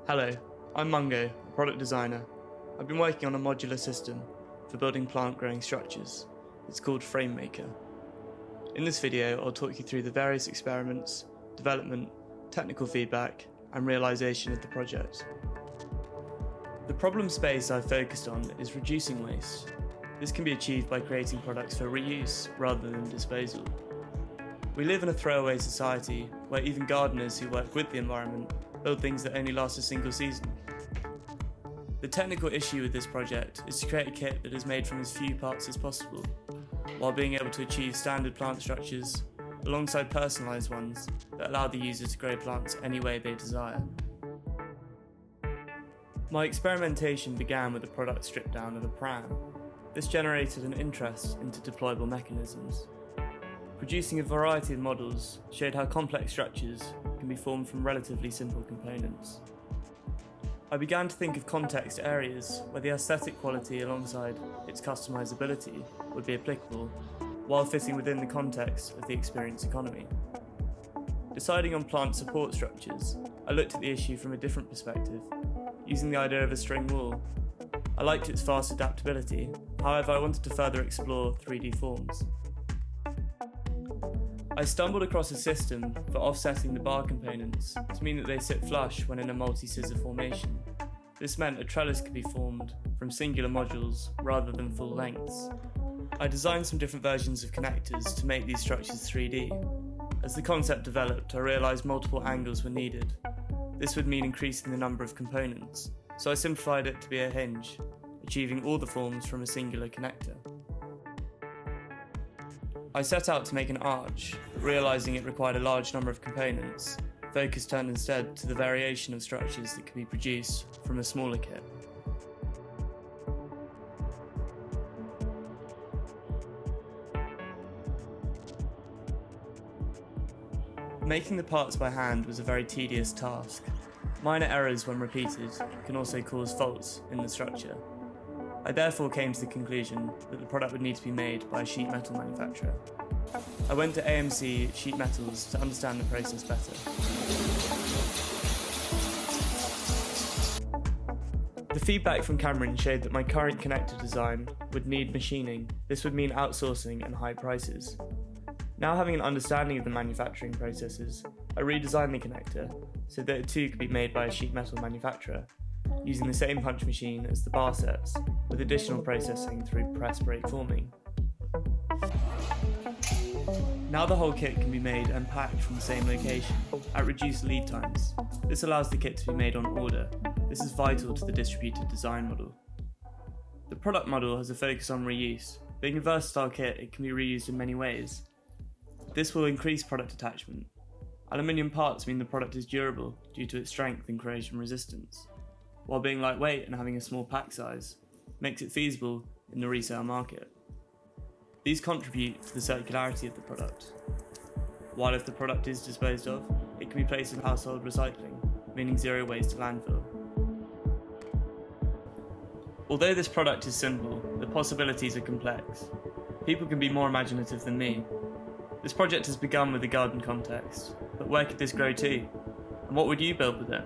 Hello, I'm Mungo, a product designer. I've been working on a modular system for building plant growing structures. It's called Framemaker. In this video, I'll talk you through the various experiments, development, technical feedback, and realization of the project. The problem space I've focused on is reducing waste. This can be achieved by creating products for reuse rather than disposal. We live in a throwaway society where even gardeners who work with the environment build things that only last a single season. The technical issue with this project is to create a kit that is made from as few parts as possible, while being able to achieve standard plant structures alongside personalised ones that allow the user to grow plants any way they desire. My experimentation began with a product strip down of a pram. This generated an interest into deployable mechanisms. Producing a variety of models showed how complex structures can be formed from relatively simple components. I began to think of context areas where the aesthetic quality alongside its customizability would be applicable, while fitting within the context of the experience economy. Deciding on plant support structures, I looked at the issue from a different perspective, using the idea of a string wall. I liked its fast adaptability, however I wanted to further explore 3D forms. I stumbled across a system for offsetting the bar components to mean that they sit flush when in a multi-scissor formation. This meant a trellis could be formed from singular modules rather than full lengths. I designed some different versions of connectors to make these structures 3D. As the concept developed, I realised multiple angles were needed. This would mean increasing the number of components, so I simplified it to be a hinge, achieving all the forms from a singular connector. I set out to make an arch, but realising it required a large number of components, focus turned instead to the variation of structures that could be produced from a smaller kit. Making the parts by hand was a very tedious task. Minor errors when repeated can also cause faults in the structure. I therefore came to the conclusion that the product would need to be made by a sheet metal manufacturer. I went to AMC Sheet Metals to understand the process better. The feedback from Cameron showed that my current connector design would need machining. This would mean outsourcing and high prices. Now having an understanding of the manufacturing processes, I redesigned the connector so that it too could be made by a sheet metal manufacturer, using the same punch machine as the bar sets, with additional processing through press brake forming. Now the whole kit can be made and packed from the same location, at reduced lead times. This allows the kit to be made on order. This is vital to the distributed design model. The product model has a focus on reuse. Being a versatile kit, it can be reused in many ways. This will increase product attachment. Aluminium parts mean the product is durable due to its strength and corrosion resistance, while being lightweight and having a small pack size makes it feasible in the resale market. These contribute to the circularity of the product, while if the product is disposed of, it can be placed in household recycling, meaning zero waste to landfill. Although this product is simple, the possibilities are complex. People can be more imaginative than me. This project has begun with a garden context, but where could this grow to? And what would you build with it?